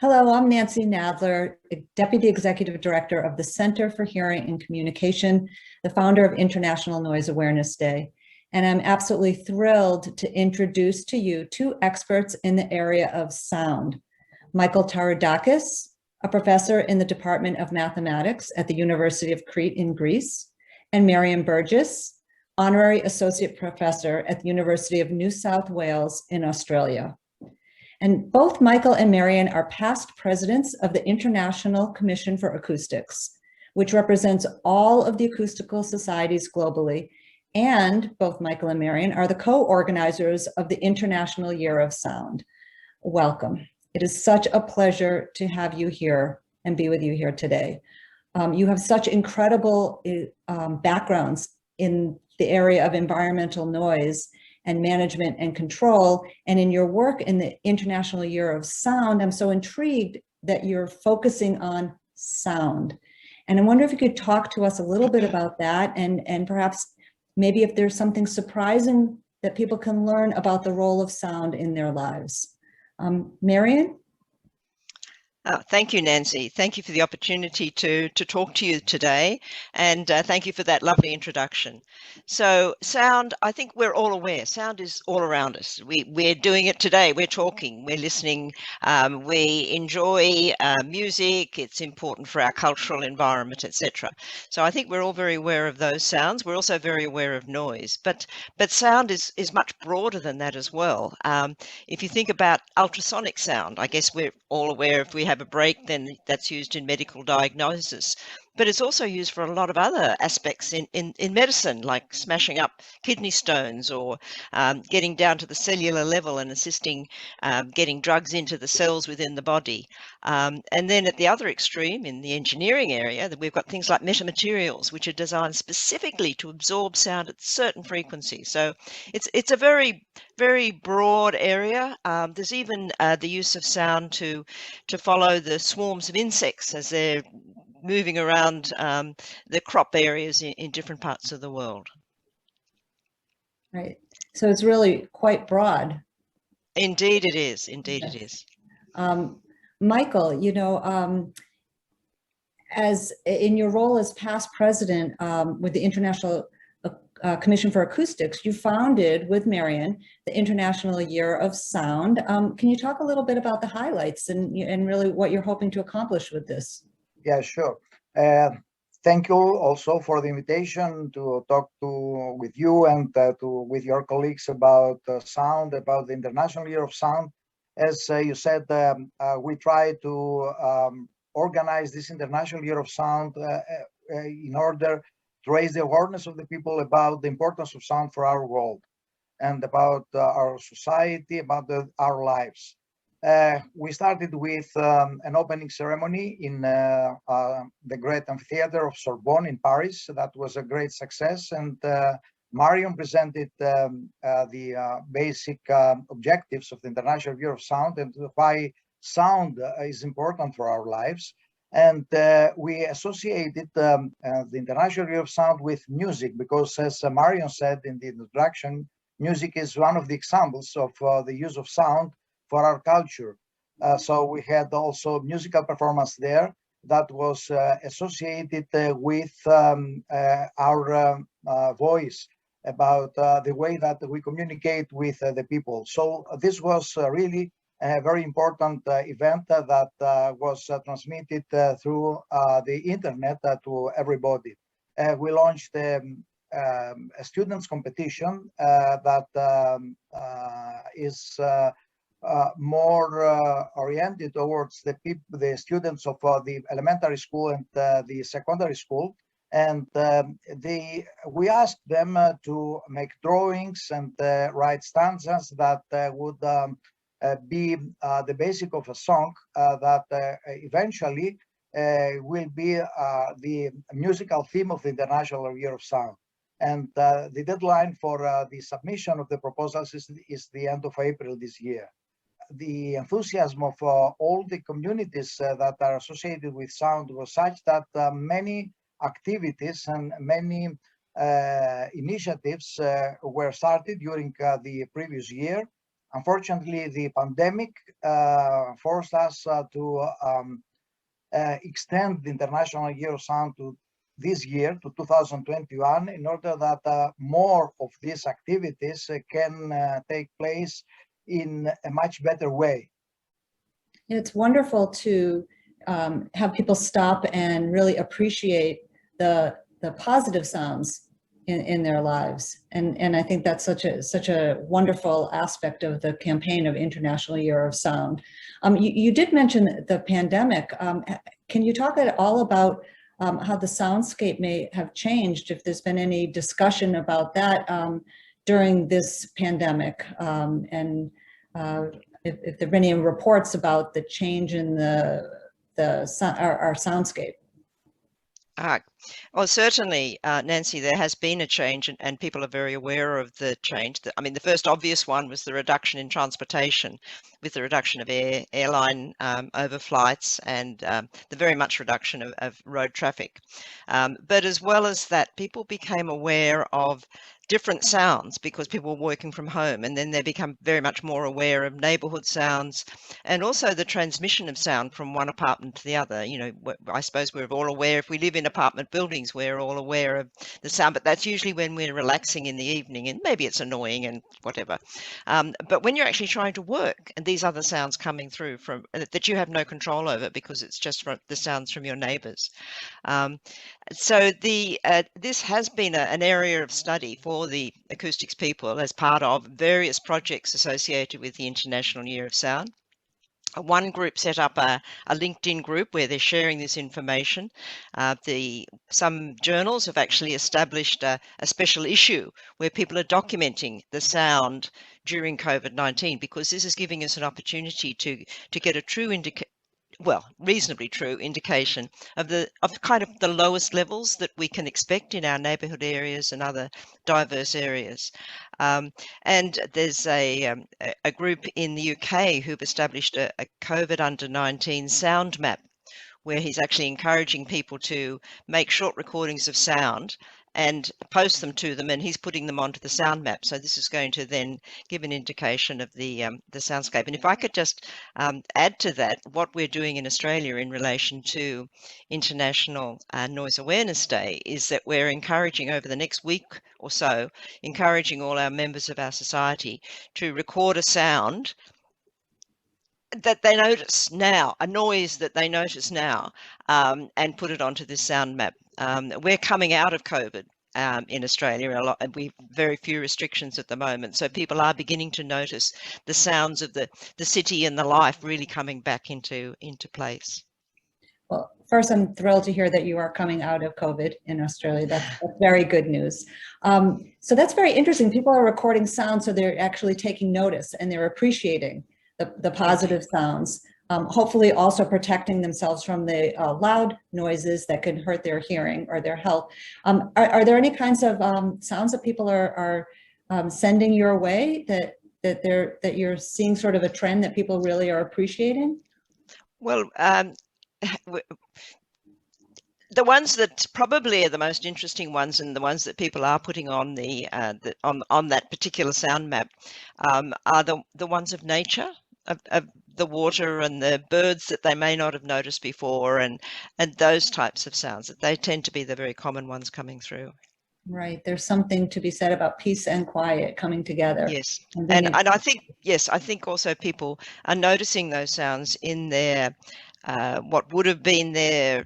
Hello, I'm Nancy Nadler, Deputy Executive Director of the Center for Hearing and Communication, the founder of International Noise Awareness Day. And I'm absolutely thrilled to introduce to you two experts in the area of sound. Michael Taroudakis, a professor in the Department of Mathematics at the University of Crete in Greece, and Marion Burgess, Honorary Associate Professor at the University of New South Wales in Australia. And both Michael and Marion are past presidents of the International Commission for Acoustics, which represents all of the acoustical societies globally. And both Michael and Marion are the co-organizers of the International Year of Sound. Welcome. It is such a pleasure to have you here and be with you here today. You have such incredible backgrounds in the area of environmental noise and management and control. And in your work in the International Year of Sound, I'm so intrigued that you're focusing on sound. And I wonder if you could talk to us a little bit about that and perhaps maybe if there's something surprising that people can learn about the role of sound in their lives. Marion? Thank you, Nancy. Thank you for the opportunity to talk to you today, and thank you for that lovely introduction. So sound, I think we're all aware, sound is all around us. We're doing it today. We're talking, we're listening, we enjoy music. It's important for our cultural environment, etc. So I think we're all very aware of those sounds. We're also very aware of noise, but sound is much broader than that as well. If you think about ultrasonic sound, I guess we're all aware if we have a break, then that's used in medical diagnosis. But it's also used for a lot of other aspects in medicine, like smashing up kidney stones or getting down to the cellular level and assisting getting drugs into the cells within the body. And then at the other extreme, in the engineering area, we've got things like metamaterials, which are designed specifically to absorb sound at certain frequencies. So it's a very, very broad area. There's even the use of sound to follow the swarms of insects as they're moving around the crop areas in different parts of the world. Right. So it's really quite broad. Indeed it is. Indeed it is. Michael, you know, as in your role as past president with the International Commission for Acoustics, you founded with Marion the International Year of Sound. Can you talk a little bit about the highlights and really what you're hoping to accomplish with this? Yeah, sure. Thank you also for the invitation to talk with you and with your colleagues about sound, about the International Year of Sound. As you said, we try to organize this International Year of Sound in order to raise the awareness of the people about the importance of sound for our world and about our society, about our lives. We started with an opening ceremony in the great amphitheater of Sorbonne in Paris. That was a great success, and Marion presented the basic objectives of the International Year of Sound and why sound is important for our lives. And we associated the International Year of Sound with music because, as Marion said in the introduction, music is one of the examples of the use of sound for our culture. So we had also musical performance there that was associated with our voice about the way that we communicate with the people. So this was really a very important event that was transmitted through the internet to everybody. We launched a students competition that is more oriented towards the students of the elementary school and the secondary school. And we asked them to make drawings and write stanzas that would be the basic of a song that eventually will be the musical theme of the International Year of Sound. And the deadline for the submission of the proposals is the end of April this year. The enthusiasm of all the communities that are associated with sound was such that many activities and many initiatives were started during the previous year. unfortunately, the pandemic forced us to extend the International Year of Sound to this year, to 2021, in order that more of these activities can take place in a much better way. It's wonderful to have people stop and really appreciate the positive sounds in their lives, and I think that's such a wonderful aspect of the campaign of International Year of Sound. You did mention the pandemic. Can you talk at all about how the soundscape may have changed, if there's been any discussion about that during this pandemic, and if there have been any reports about the change in our soundscape? Well, certainly, Nancy, there has been a change, and people are very aware of the change. I mean, the first obvious one was the reduction in transportation, with the reduction of airline overflights and the very much reduction of road traffic. But as well as that, people became aware of different sounds because people were working from home, and then they become very much more aware of neighborhood sounds and also the transmission of sound from one apartment to the other. You know, I suppose we're all aware, if we live in apartment buildings, we're all aware of the sound, but that's usually when we're relaxing in the evening, and maybe it's annoying and whatever. But when you're actually trying to work and these other sounds coming through from that you have no control over because it's just from the sounds from your neighbors. So this has been an area of study for the acoustics people as part of various projects associated with the International Year of Sound. One group set up a LinkedIn group where they're sharing this information. Some journals have actually established a special issue where people are documenting the sound during COVID-19, because this is giving us an opportunity to get a true reasonably true indication of kind of the lowest levels that we can expect in our neighbourhood areas and other diverse areas. And there's a group in the UK who've established a COVID under-19 sound map, where he's actually encouraging people to make short recordings of sound and post them to them, and he's putting them onto the sound map. So this is going to then give an indication of the soundscape. And if I could just add to that, what we're doing in Australia in relation to International Noise Awareness Day is that we're encouraging, over the next week or so, encouraging all our members of our society to record a sound that they notice now, a noise that they notice now, and put it onto this sound map. We're coming out of COVID in Australia, and we've very few restrictions at the moment, so people are beginning to notice the sounds of the city and the life really coming back into place. Well, first, I'm thrilled to hear that you are coming out of COVID in Australia. That's very good news. So that's very interesting. People are recording sound, so they're actually taking notice and they're appreciating the positive sounds, hopefully also protecting themselves from the loud noises that can hurt their hearing or their health. Are there any kinds of sounds that people are sending your way that you're seeing sort of a trend that people really are appreciating? Well, the ones that probably are the most interesting ones, and the ones that people are putting on on that particular sound map, are the ones of nature, of the water and the birds that they may not have noticed before, and those types of sounds. That they tend to be the very common ones coming through. Right. There's something to be said about peace and quiet coming together. Yes. And I think, yes, I think also people are noticing those sounds in their what would have been their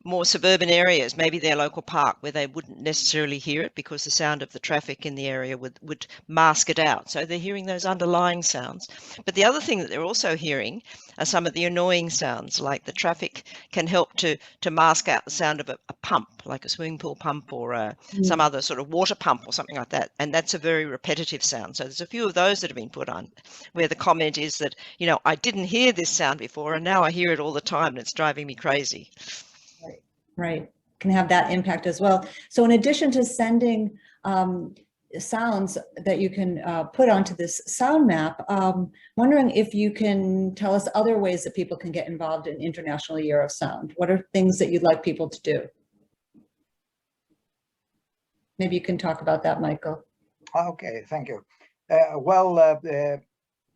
more suburban areas, maybe their local park, where they wouldn't necessarily hear it because the sound of the traffic in the area would mask it out. So they're hearing those underlying sounds. But the other thing that they're also hearing are some of the annoying sounds, like the traffic can help to mask out the sound of a pump, like a swimming pool pump or some other sort of water pump or something like that. And that's a very repetitive sound. So there's a few of those that have been put on, where the comment is that, you know, I didn't hear this sound before, and now I hear it all the time, and it's driving me crazy. Right. Can have that impact as well. So in addition to sending sounds that you can put onto this sound map, wondering if you can tell us other ways that people can get involved in International Year of Sound. What are things that you'd like people to do? Maybe you can talk about that, Michael. Okay, thank you.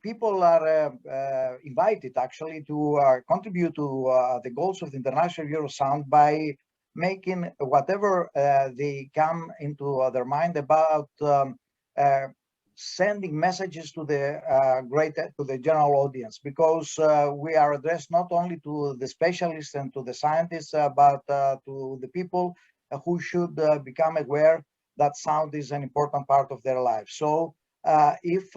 People are invited actually to contribute to the goals of the International Year of Sound by making whatever they come into their mind about sending messages to the general audience, because we are addressed not only to the specialists and to the scientists, but to the people who should become aware that sound is an important part of their life. So if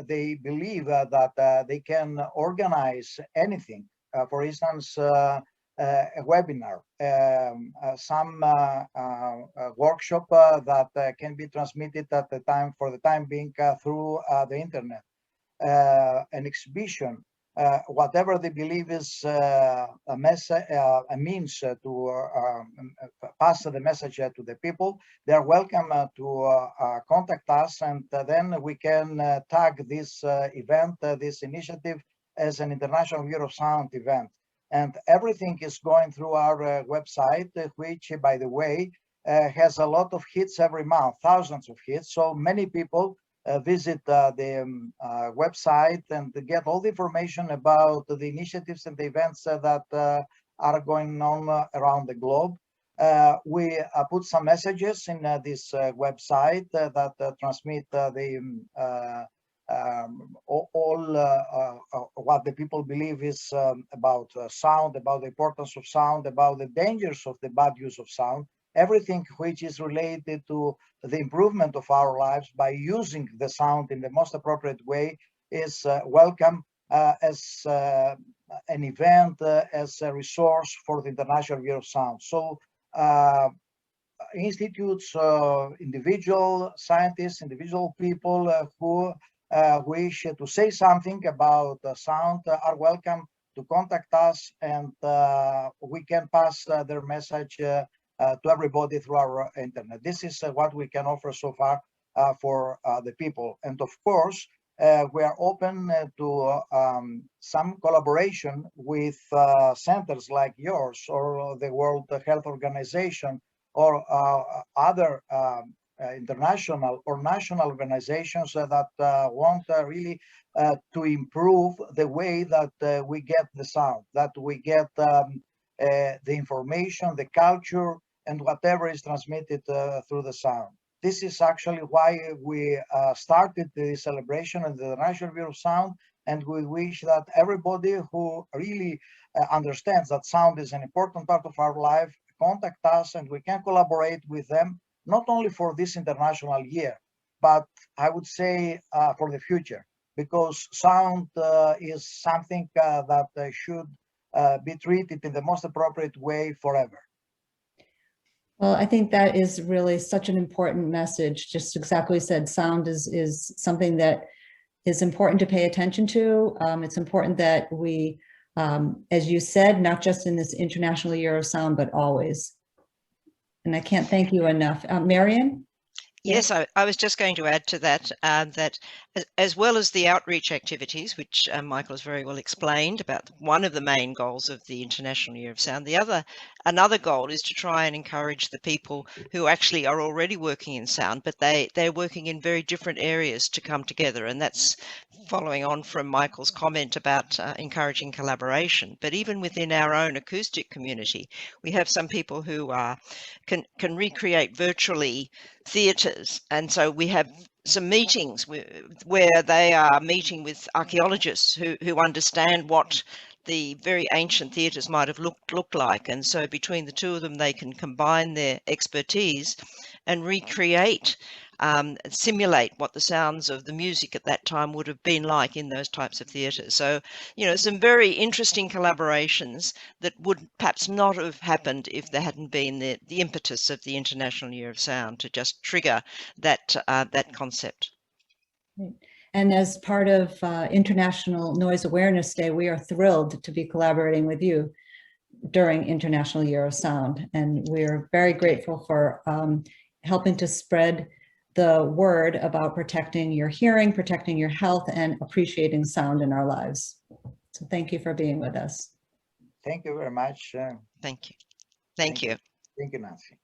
they believe that they can organize anything, for instance, a webinar, some workshop that can be transmitted at the time, for the time being, through the internet, an exhibition, whatever they believe is a means to pass the message to the people, they are welcome to contact us, and then we can tag this event, this initiative, as an International Year of Sound event. And everything is going through our website, which, by the way, has a lot of hits every month, thousands of hits. So many people visit the website and get all the information about the initiatives and the events that are going on around the globe. We put some messages in this website that transmit what the people believe is about sound, about the importance of sound, about the dangers of the bad use of sound, everything which is related to the improvement of our lives by using the sound in the most appropriate way is welcome as an event, as a resource for the International Year of Sound. So institutes, individual scientists, individual people who wish to say something about sound are welcome to contact us, and we can pass their message to everybody through our internet. This is what we can offer so far for the people. And of course, we are open to some collaboration with centers like yours or the World Health Organization or other international or national organizations that want really to improve the way that we get the sound, that we get the information, the culture, and whatever is transmitted through the sound. This is actually why we started the celebration of the International Year of Sound, and we wish that everybody who really understands that sound is an important part of our life contact us, and we can collaborate with them, not only for this international year, but I would say for the future, because sound is something that should be treated in the most appropriate way forever. Well, I think that is really such an important message. Just exactly said, sound is something that is important to pay attention to. It's important that we, as you said, not just in this International Year of Sound, but always. And I can't thank you enough. Marion? Yes, I was just going to add to that, that as well as the outreach activities, which Michael has very well explained about one of the main goals of the International Year of Sound, another goal is to try and encourage the people who actually are already working in sound, but they're working in very different areas to come together. And that's following on from Michael's comment about encouraging collaboration. But even within our own acoustic community, we have some people who can recreate virtually theatres, and so we have some meetings where they are meeting with archaeologists who understand what the very ancient theatres might have looked like, and so between the two of them they can combine their expertise and recreate, simulate what the sounds of the music at that time would have been like in those types of theatres. So, you know, some very interesting collaborations that would perhaps not have happened if there hadn't been the impetus of the International Year of Sound to just trigger that concept. And as part of International Noise Awareness Day, we are thrilled to be collaborating with you during International Year of Sound. And we're very grateful for helping to spread the word about protecting your hearing, protecting your health, and appreciating sound in our lives. So thank you for being with us. Thank you very much. Thank you. Thank you. Thank you, Nancy.